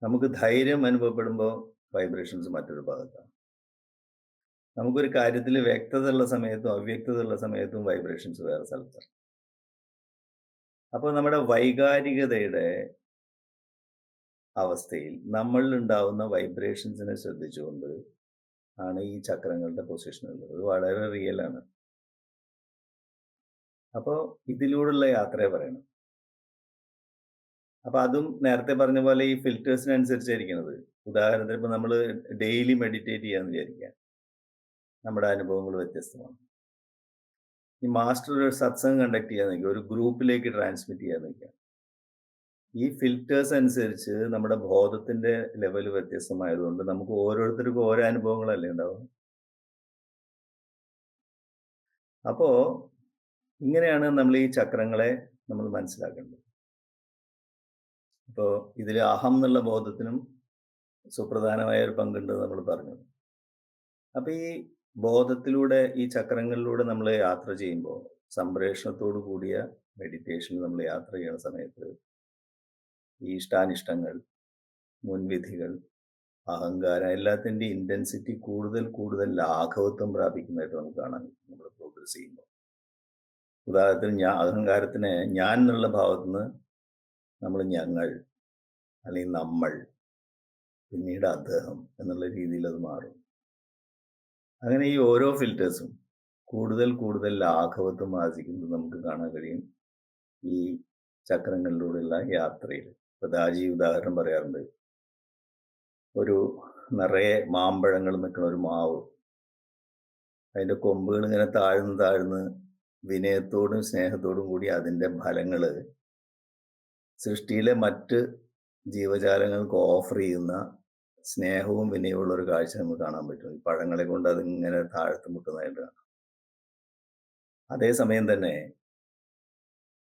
Speaker 2: നമുക്ക് ധൈര്യം അനുഭവപ്പെടുമ്പോൾ വൈബ്രേഷൻസ് മറ്റൊരു ഭാഗത്താണ്. നമുക്കൊരു കാര്യത്തിൽ വ്യക്തത ഉള്ള സമയത്തും അവ്യക്തത ഉള്ള സമയത്തും വൈബ്രേഷൻസ് വേറെ സ്ഥലത്താണ്. അപ്പോൾ നമ്മുടെ വൈകാരികതയുടെ അവസ്ഥയിൽ നമ്മളിലുണ്ടാവുന്ന വൈബ്രേഷൻസിനെ ശ്രദ്ധിച്ചുകൊണ്ട് ആണ് ഈ ചക്രങ്ങളുടെ പൊസിഷനുള്ളത്. ഇത് വളരെ റിയലാണ്. അപ്പോ ഇതിലൂടെയുള്ള യാത്രയെ പറയണം. അപ്പൊ അതും നേരത്തെ പറഞ്ഞ പോലെ ഈ ഫിൽറ്റേഴ്സിനനുസരിച്ചായിരിക്കണത്. ഉദാഹരണത്തിന് ഇപ്പൊ നമ്മള് ഡെയിലി മെഡിറ്റേറ്റ് ചെയ്യാന്ന് വിചാരിക്കുക. നമ്മുടെ അനുഭവങ്ങൾ വ്യത്യസ്തമാണ്. ഈ മാസ്റ്റർ ഒരു സത്സംഗം കണ്ടക്ട് ചെയ്യാൻ നിൽക്കുക, ഒരു ഗ്രൂപ്പിലേക്ക് ട്രാൻസ്മിറ്റ് ചെയ്യാൻ നിൽക്കുക. ഈ ഫിൽറ്റേഴ്സ് അനുസരിച്ച് നമ്മുടെ ബോധത്തിന്റെ ലെവൽ വ്യത്യസ്തമായതുകൊണ്ട് നമുക്ക് ഓരോരുത്തർക്കും ഓരോ അനുഭവങ്ങളല്ലേ ഉണ്ടാവും. അപ്പോ ഇങ്ങനെയാണ് നമ്മൾ ഈ ചക്രങ്ങളെ നമ്മൾ മനസ്സിലാക്കേണ്ടത്. അപ്പോൾ ഇതിൽ അഹം എന്നുള്ള ബോധത്തിനും സുപ്രധാനമായ ഒരു പങ്കുണ്ട് നമ്മൾ പറഞ്ഞു. അപ്പൊ ഈ ബോധത്തിലൂടെ ഈ ചക്രങ്ങളിലൂടെ നമ്മൾ യാത്ര ചെയ്യുമ്പോൾ സംപ്രേഷണത്തോടു കൂടിയ മെഡിറ്റേഷനിൽ നമ്മൾ യാത്ര ചെയ്യുന്ന സമയത്ത് ഈ ഇഷ്ടാനിഷ്ടങ്ങൾ, മുൻവിധികൾ, അഹങ്കാരം എല്ലാത്തിൻ്റെയും ഇന്റൻസിറ്റി കൂടുതൽ കൂടുതൽ ലാഘവത്വം പ്രാപിക്കുന്നതായിട്ട് നമുക്ക് കാണാൻ പറ്റും നമ്മൾ പ്രോഗ്രസ് ചെയ്യുമ്പോൾ. ഉദാഹരണത്തിന് അഹങ്കാരത്തിന് ഞാൻ എന്നുള്ള ഭാവത്തുനിന്ന് നമ്മൾ ഞങ്ങൾ അല്ലെങ്കിൽ നമ്മൾ പിന്നീട് അദ്ദേഹം എന്നുള്ള രീതിയിൽ അത് മാറും. അങ്ങനെ ഈ ഓരോ ഫിൽറ്റേഴ്സും കൂടുതൽ കൂടുതൽ ലാഘവത്വം ആർജിക്കുന്നത് നമുക്ക് കാണാൻ കഴിയും ഈ ചക്രങ്ങളിലൂടെയുള്ള യാത്രയിൽ. ഇപ്പൊ ദാജി ഉദാഹരണം പറയാറുണ്ട്, ഒരു നിറയെ മാമ്പഴങ്ങൾ നിൽക്കുന്ന ഒരു മാവ്, അതിന്റെ കൊമ്പുകൾ ഇങ്ങനെ താഴ്ന്ന് താഴ്ന്ന് വിനയത്തോടും സ്നേഹത്തോടും കൂടി അതിന്റെ ഫലങ്ങള് സൃഷ്ടിയിലെ മറ്റ് ജീവജാലങ്ങൾക്ക് ഓഫർ ചെയ്യുന്ന സ്നേഹവും വിനയമുള്ള ഒരു കാഴ്ച നമുക്ക് കാണാൻ പറ്റും. ഈ പഴങ്ങളെ കൊണ്ട് അതിങ്ങനെ താഴ്ത്ത് മുട്ടുന്നതായിട്ട് കാണാം. അതേസമയം തന്നെ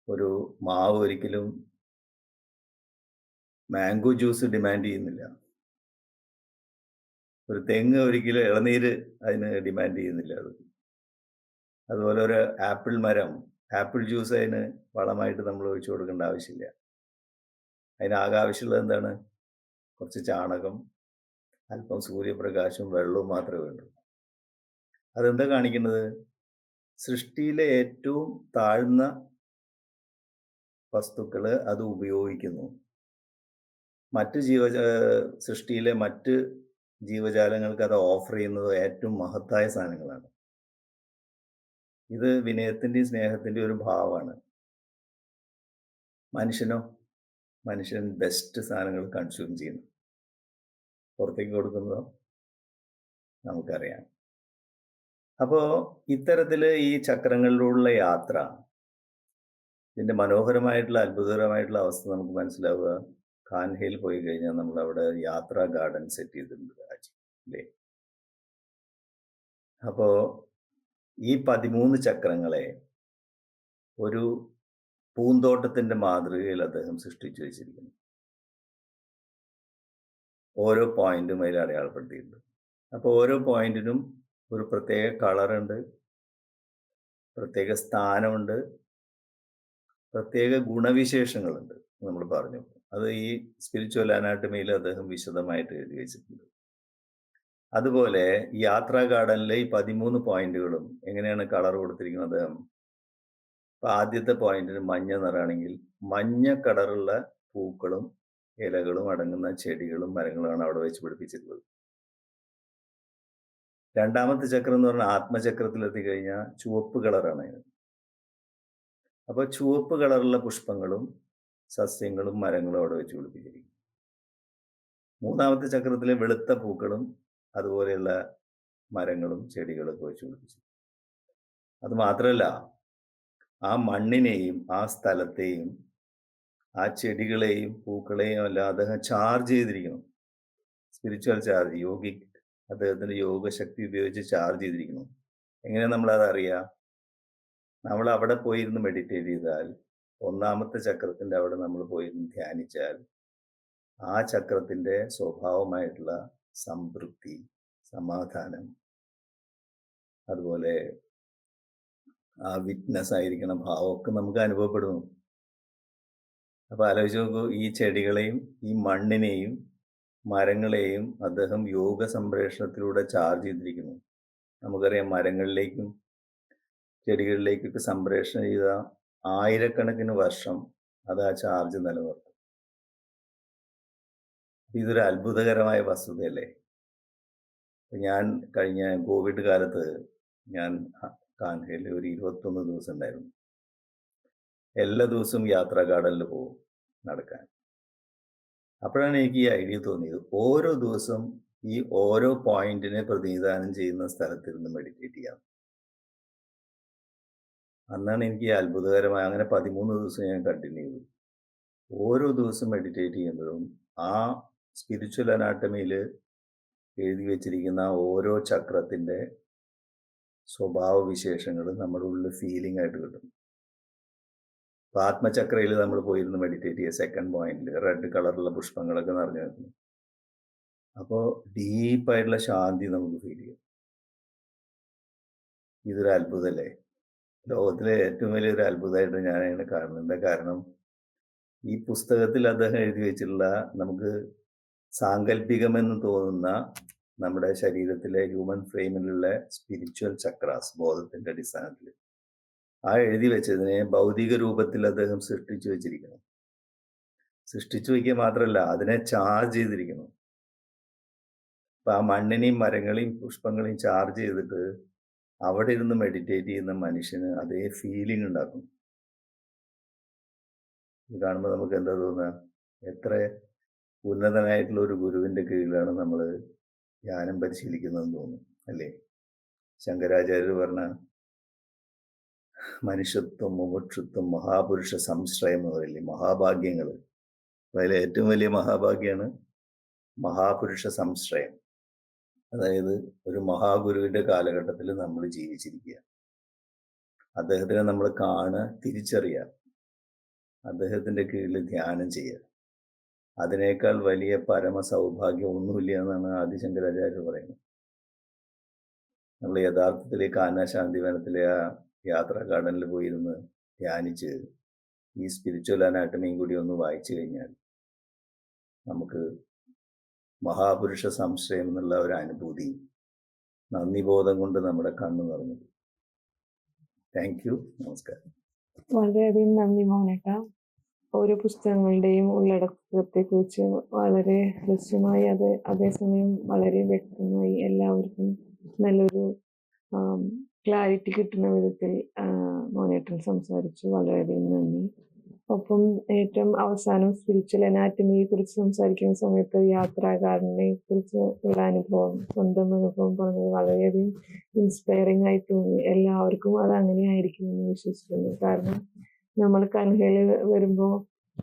Speaker 2: ഒരു മാവ് ഒരിക്കലും മാംഗോ ജ്യൂസ് ഡിമാൻഡ് ചെയ്യുന്നില്ല. ഒരു തെങ്ങ് ഒരിക്കലും ഇളനീര് അതിന് ഡിമാൻഡ് ചെയ്യുന്നില്ല. അതുപോലെ ഒരു ആപ്പിൾ മരം, ആപ്പിൾ ജ്യൂസ് അതിന് വളമായിട്ട് നമ്മൾ ഒഴിച്ചു കൊടുക്കേണ്ട ആവശ്യമില്ല. അതിനാകെ ആവശ്യമുള്ളത് എന്താണ്? കുറച്ച് ചാണകം, അല്പം സൂര്യപ്രകാശവും വെള്ളവും മാത്രമേ വേണ്ടൂ. അതെന്താ കാണിക്കുന്നത്? സൃഷ്ടിയിലെ ഏറ്റവും താഴ്ന്ന വസ്തുക്കള് അത് ഉപയോഗിക്കുന്നു. മറ്റ് സൃഷ്ടിയിലെ മറ്റ് ജീവജാലങ്ങൾക്ക് അത് ഓഫർ ചെയ്യുന്നത് ഏറ്റവും മഹത്തായ സാധനങ്ങളാണ്. ഇത് വിനയത്തിന്റെയും സ്നേഹത്തിന്റെയും ഒരു ഭാവമാണ്. മനുഷ്യൻ ബെസ്റ്റ് സാധനങ്ങൾ കൺസ്യൂം ചെയ്യുന്നു, പുറത്തേക്ക് കൊടുക്കുന്നതോ നമുക്കറിയാം. അപ്പോ ഇത്തരത്തില് ഈ ചക്രങ്ങളിലൂടെയുള്ള യാത്ര, ഇതിന്റെ മനോഹരമായിട്ടുള്ള അത്ഭുതകരമായിട്ടുള്ള അവസ്ഥ നമുക്ക് മനസ്സിലാവുക കാൻഹയിൽ പോയി കഴിഞ്ഞാൽ നമ്മൾ അവിടെ യാത്രാ ഗാർഡൻ സെറ്റ് ചെയ്തിട്ടുണ്ട് അല്ലേ. അപ്പോ ഈ 13 ചക്രങ്ങളെ ഒരു പൂന്തോട്ടത്തിന്റെ മാതൃകയിൽ അദ്ദേഹം സൃഷ്ടിച്ചു വെച്ചിരിക്കുന്നു. ഓരോ പോയിന്റും അതിൽ അടയാളപ്പെടുത്തിയിട്ടുണ്ട്. അപ്പോൾ ഓരോ പോയിന്റിനും ഒരു പ്രത്യേക കളറുണ്ട്, പ്രത്യേക സ്ഥാനമുണ്ട്, പ്രത്യേക ഗുണവിശേഷങ്ങളുണ്ട് നമ്മൾ പറഞ്ഞു. അത് ഈ സ്പിരിച്വൽ അനാട്ടമിയിൽ അദ്ദേഹം വിശദമായിട്ട് എഴുതി വെച്ചിട്ടുണ്ട്. അതുപോലെ ഈ യാത്രാ ഗാർഡനിലെ ഈ 13 പോയിന്റുകളും എങ്ങനെയാണ് കളർ കൊടുത്തിരിക്കുന്നത് അദ്ദേഹം? ഇപ്പൊ ആദ്യത്തെ പോയിന്റിന് മഞ്ഞ നിറമാണെങ്കിൽ മഞ്ഞ കളറുള്ള പൂക്കളും ഇലകളും അടങ്ങുന്ന ചെടികളും മരങ്ങളുമാണ് അവിടെ വെച്ച് പിടിപ്പിച്ചിട്ടുള്ളത്. രണ്ടാമത്തെ ചക്രം എന്ന് പറഞ്ഞാൽ ആത്മചക്രത്തിൽ എത്തിക്കഴിഞ്ഞാൽ ചുവപ്പ് കളറാണ് അതിന്. അപ്പൊ ചുവപ്പ് കളറുള്ള പുഷ്പങ്ങളും സസ്യങ്ങളും മരങ്ങളും അവിടെ വെച്ച് പിടിപ്പിച്ചിരിക്കും. മൂന്നാമത്തെ ചക്രത്തിലെ വെളുത്ത പൂക്കളും അതുപോലെയുള്ള മരങ്ങളും ചെടികളൊക്കെ വെച്ച് പിടിപ്പിച്ചു. അത് മാത്രമല്ല, ആ മണ്ണിനെയും ആ സ്ഥലത്തെയും ആ ചെടികളെയും പൂക്കളെയും എല്ലാം അദ്ദേഹം ചാർജ് ചെയ്തിരിക്കണം. സ്പിരിച്വൽ ചാർജ്, അദ്ദേഹത്തിന്റെ യോഗശക്തി ഉപയോഗിച്ച് ചാർജ് ചെയ്തിരിക്കുന്നു. എങ്ങനെ നമ്മളത് അറിയാം? നമ്മൾ അവിടെ പോയിരുന്ന് മെഡിറ്റേറ്റ് ചെയ്താൽ, ഒന്നാമത്തെ ചക്രത്തിന്റെ അവിടെ നമ്മൾ പോയിരുന്ന് ധ്യാനിച്ചാൽ, ആ ചക്രത്തിന്റെ സ്വഭാവമായിട്ടുള്ള സംതൃപ്തി, സമാധാനം, അതുപോലെ ആ വിറ്റ്നസ് ആയിരിക്കണ ഭാവമൊക്കെ നമുക്ക് അനുഭവപ്പെടുന്നു. അപ്പൊ ആലോചിച്ച് നോക്കൂ, ഈ ചെടികളെയും ഈ മണ്ണിനെയും മരങ്ങളെയും അദ്ദേഹം യോഗ സംപ്രേഷണത്തിലൂടെ ചാർജ് ചെയ്തിരിക്കുന്നു. നമുക്കറിയാം, മരങ്ങളിലേക്കും ചെടികളിലേക്കൊക്കെ സംപ്രേഷണം ചെയ്ത ആയിരക്കണക്കിന് വർഷം അത് ആ ചാർജ് നിലനിർത്തും. ഇതൊരു അത്ഭുതകരമായ വസ്തുതയല്ലേ? ഞാൻ കഴിഞ്ഞ കോവിഡ് കാലത്ത് ഞാൻ കാൻഹയിൽ ഒരു 21 ദിവസം ഉണ്ടായിരുന്നു. എല്ലാ ദിവസവും യാത്രാ ഗാർഡനിൽ പോകും നടക്കാൻ. അപ്പോഴാണ് എനിക്ക് ഈ ഐഡിയ തോന്നിയത്. ഓരോ ദിവസം ഈ ഓരോ പോയിന്റിനെ പ്രതിനിധാനം ചെയ്യുന്ന സ്ഥലത്തിരുന്ന് മെഡിറ്റേറ്റ് ചെയ്യാം. അന്നാണ് എനിക്ക് ഈ അത്ഭുതകരമായ അങ്ങനെ 13 ദിവസം ഞാൻ കണ്ടിന്യൂ ചെയ്തു. ഓരോ ദിവസം മെഡിറ്റേറ്റ് ചെയ്യുമ്പോഴും ആ സ്പിരിച്വൽ അനാട്ടമിയിൽ എഴുതി വെച്ചിരിക്കുന്ന ഓരോ ചക്രത്തിൻ്റെ സ്വഭാവ വിശേഷങ്ങൾ നമ്മുടെ ഉള്ളിൽ ഫീലിംഗ് ആയിട്ട് കിട്ടും. അപ്പോൾ ആത്മചക്രയിൽ നമ്മൾ പോയിരുന്ന് മെഡിറ്റേറ്റ് ചെയ്യുക സെക്കൻഡ് പോയിന്റിൽ റെഡ് കളറുള്ള പുഷ്പങ്ങളൊക്കെ നിറഞ്ഞു നിൽക്കുന്നു. അപ്പോൾ ഡീപ്പായിട്ടുള്ള ശാന്തി നമുക്ക് ഫീൽ ചെയ്യും. ഇതൊരു അത്ഭുതമല്ലേ? ലോകത്തിലെ ഏറ്റവും വലിയൊരു അത്ഭുതമായിട്ട് ഞാൻ അതിനെ കാണുന്നുണ്ട്. കാരണം ഈ പുസ്തകത്തിൽ അദ്ദേഹം എഴുതി വെച്ചിട്ടുള്ള നമുക്ക് സാങ്കല്പികമെന്ന് തോന്നുന്ന നമ്മുടെ ശരീരത്തിലെ ഹ്യൂമൻ ഫ്രെയിമിലുള്ള സ്പിരിച്വൽ ചക്രാസ് ബോധത്തിൻ്റെ അടിസ്ഥാനത്തിൽ ആ എഴുതി വെച്ചതിനെ ഭൗതിക രൂപത്തിൽ അദ്ദേഹം സൃഷ്ടിച്ചു വെച്ചിരിക്കുന്നു. സൃഷ്ടിച്ചു വയ്ക്കുക മാത്രമല്ല, അതിനെ ചാർജ് ചെയ്തിരിക്കുന്നു. അപ്പം ആ മണ്ണിനെയും മരങ്ങളെയും പുഷ്പങ്ങളെയും ചാർജ് ചെയ്തിട്ട് അവിടെ ഇരുന്ന് മെഡിറ്റേറ്റ് ചെയ്യുന്ന മനുഷ്യന് അതേ ഫീലിംഗ് ഉണ്ടാക്കും. ഇത് കാണുമ്പോൾ നമുക്ക് എന്താ തോന്നുക? എത്ര ഉന്നതനായിട്ടുള്ള ഒരു ഗുരുവിൻ്റെ കീഴിലാണ് നമ്മൾ ധ്യാനം പരിശീലിക്കുന്നതെന്ന് തോന്നും അല്ലേ? ശങ്കരാചാര്യർ പറഞ്ഞ മനുഷ്യത്വം, മുമുക്ഷുത്വം, മഹാപുരുഷ സംശ്രയം എന്ന് പറയില്ലേ, മഹാഭാഗ്യങ്ങൾ. അതിലെ ഏറ്റവും വലിയ മഹാഭാഗ്യമാണ് മഹാപുരുഷ സംശ്രയം. അതായത് ഒരു മഹാഗുരുവിൻ്റെ കാലഘട്ടത്തിൽ നമ്മൾ ജീവിച്ചിരിക്കുക, അദ്ദേഹത്തിനെ നമ്മൾ കാണുക, തിരിച്ചറിയുക, അദ്ദേഹത്തിൻ്റെ കീഴിൽ ധ്യാനം ചെയ്യുക. അതിനേക്കാൾ വലിയ പരമ സൗഭാഗ്യം ഒന്നുമില്ല എന്നാണ് ആദിശങ്കരാചാര്യർ പറയുന്നത്. നമ്മൾ യഥാർത്ഥത്തിൽ കാനാശാന്തിവനത്തിലെ ആ യാത്രാ ഗാർഡനിൽ പോയിരുന്ന് ധ്യാനിച്ച് ഈ സ്പിരിച്വൽ അനാട്ടമിയും കൂടി ഒന്ന് വായിച്ചു കഴിഞ്ഞാൽ നമുക്ക് മഹാപുരുഷ സംശയം എന്നുള്ള ഒരു അനുഭൂതി, നന്ദിബോധം കൊണ്ട് നമ്മുടെ കണ്ണ് നിറഞ്ഞു. Thank you. നമസ്കാരം.
Speaker 1: വളരെയധികം നന്ദി മോനേട്ട. ഓരോ പുസ്തകങ്ങളുടെയും ഉള്ളടക്കത്തെക്കുറിച്ച് വളരെ ഹ്രസ്വമായി അതേസമയം വളരെ വ്യക്തമായി എല്ലാവർക്കും നല്ലൊരു ക്ലാരിറ്റി കിട്ടുന്ന വിധത്തിൽ മോനേട്ടൻ സംസാരിച്ചു. വളരെയധികം നന്ദി. ഒപ്പം ഏറ്റവും അവസാനം സ്പിരിച്വൽ അനാറ്റമിയെ കുറിച്ച് സംസാരിക്കുന്ന സമയത്ത് യാത്രാകാരനെ കുറിച്ച് ഉള്ള അനുഭവം, സ്വന്തം അനുഭവം പറഞ്ഞത് വളരെയധികം ഇൻസ്പയറിംഗ് ആയി തോന്നി. എല്ലാവർക്കും അത് അങ്ങനെ ആയിരിക്കും എന്ന് വിശ്വസിക്കുന്നു. കാരണം നമ്മൾ കൻഹയിൽ വരുമ്പോൾ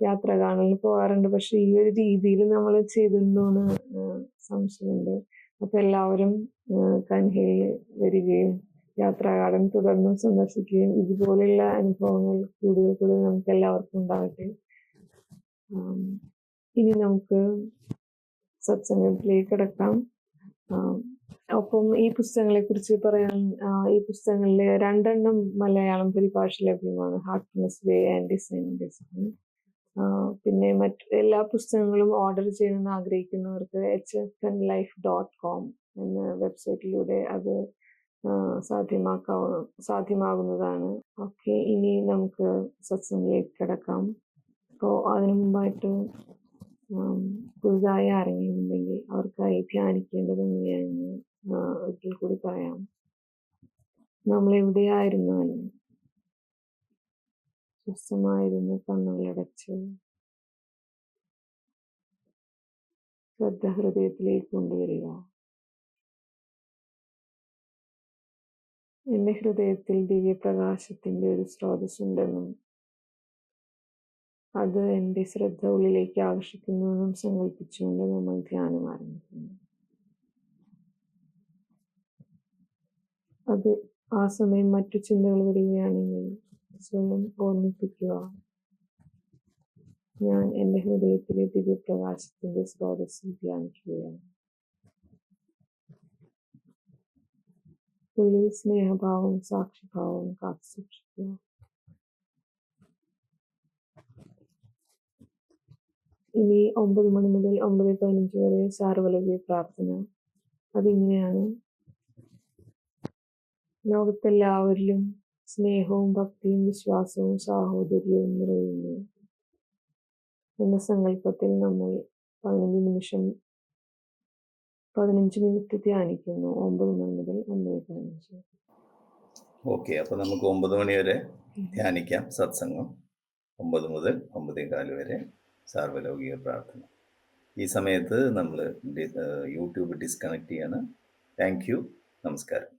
Speaker 1: യാത്രാകാരനിൽ പോകാറുണ്ട്, പക്ഷെ ഈ ഒരു രീതിയിൽ നമ്മൾ ചെയ്തിട്ടുണ്ടോയെന്ന് സംശയമുണ്ട്. അപ്പം എല്ലാവരും കൻഹയിൽ വരികയും യാത്രാകാരൻ തുടർന്നും സന്ദർശിക്കുകയും ഇതുപോലെയുള്ള അനുഭവങ്ങൾ കൂടുതൽ നമുക്ക് എല്ലാവർക്കും ഉണ്ടാകട്ടെ. ഇനി നമുക്ക് സത്സംഗത്തിലേക്ക് കിടക്കാം. ഒപ്പം ഈ പുസ്തകങ്ങളെക്കുറിച്ച് പറയാൻ, ഈ പുസ്തകങ്ങളിലെ 2 മലയാളം പരിഭാഷ ലഭ്യമാണ്. Heartfulness way and design discipline. പിന്നെ മറ്റ് എല്ലാ പുസ്തകങ്ങളും ഓർഡർ ചെയ്യണമെന്ന് ആഗ്രഹിക്കുന്നവർക്ക് hfnlife.com എന്ന വെബ്സൈറ്റിലൂടെ അത് സാധ്യമാകുന്നതാണ്. ഓക്കെ, ഇനി നമുക്ക് സത്സംഗത്തിലേക്ക് കിടക്കാം. അപ്പോൾ അതിനു മുമ്പായിട്ട് പുതുതായി ആരെങ്കിലുമുണ്ടെങ്കിൽ അവർക്കായി ധ്യാനിക്കേണ്ടത് എങ്ങനെയാണെന്ന് ഒരിക്കൽ കൂടി പറയാം. നമ്മളെവിടെയായിരുന്നാലും സ്വസ്ഥമായിരുന്നു കണ്ണുകളടച്ച് ശ്രദ്ധ ഹൃദയത്തിലേക്ക് കൊണ്ടുവരിക. എൻ്റെ ഹൃദയത്തിൽ ദിവ്യപ്രകാശത്തിൻ്റെ ഒരു സ്രോതസ്സുണ്ടെന്നും അത് എൻ്റെ ശ്രദ്ധ ഉള്ളിലേക്ക് ആകർഷിക്കുന്നുവെന്നും സങ്കല്പിച്ചുകൊണ്ട് നമ്മൾ ധ്യാനം ആരംഭിക്കുന്നു. അത് ആ സമയം മറ്റു ചിന്തകൾ വരികയാണെങ്കിൽ സ്വയം ഓർമ്മിപ്പിക്കുക, ഞാൻ എൻ്റെ ഹൃദയത്തിലെ ദിവ്യപ്രകാശത്തിൻ്റെ സ്രോതസ്സിൽ ധ്യാനിക്കുകയാണ്. ഉള്ളിൽ സ്നേഹഭാവവും സാക്ഷിഭാവവും കാത്തു സൂക്ഷിക്കുക. ഇനി 9 മണി മുതൽ 9:15 വരെ സാർവലഭ്യ പ്രാർത്ഥന. അതിങ്ങനെയാണ്: ലോകത്തെല്ലാവരിലും സ്നേഹവും ഭക്തിയും വിശ്വാസവും സാഹോദര്യവും നിറയുന്നു എന്ന സങ്കല്പത്തിൽ നമ്മൾ 15 നിമിഷം 15 മിനിറ്റ് ധ്യാനിക്കുന്നു. 9 മണി മുതൽ 9:15.
Speaker 2: ഓക്കെ. അപ്പോൾ നമുക്ക് 9 മണി വരെ ധ്യാനിക്കാം സത്സംഗം. 9 മുതൽ 9:15 വരെ സാർവലൗകിക പ്രാർത്ഥന. ഈ സമയത്ത് നമ്മൾ യൂട്യൂബ് ഡിസ്കണക്ട് ചെയ്യാണ്. Thank you. നമസ്കാരം.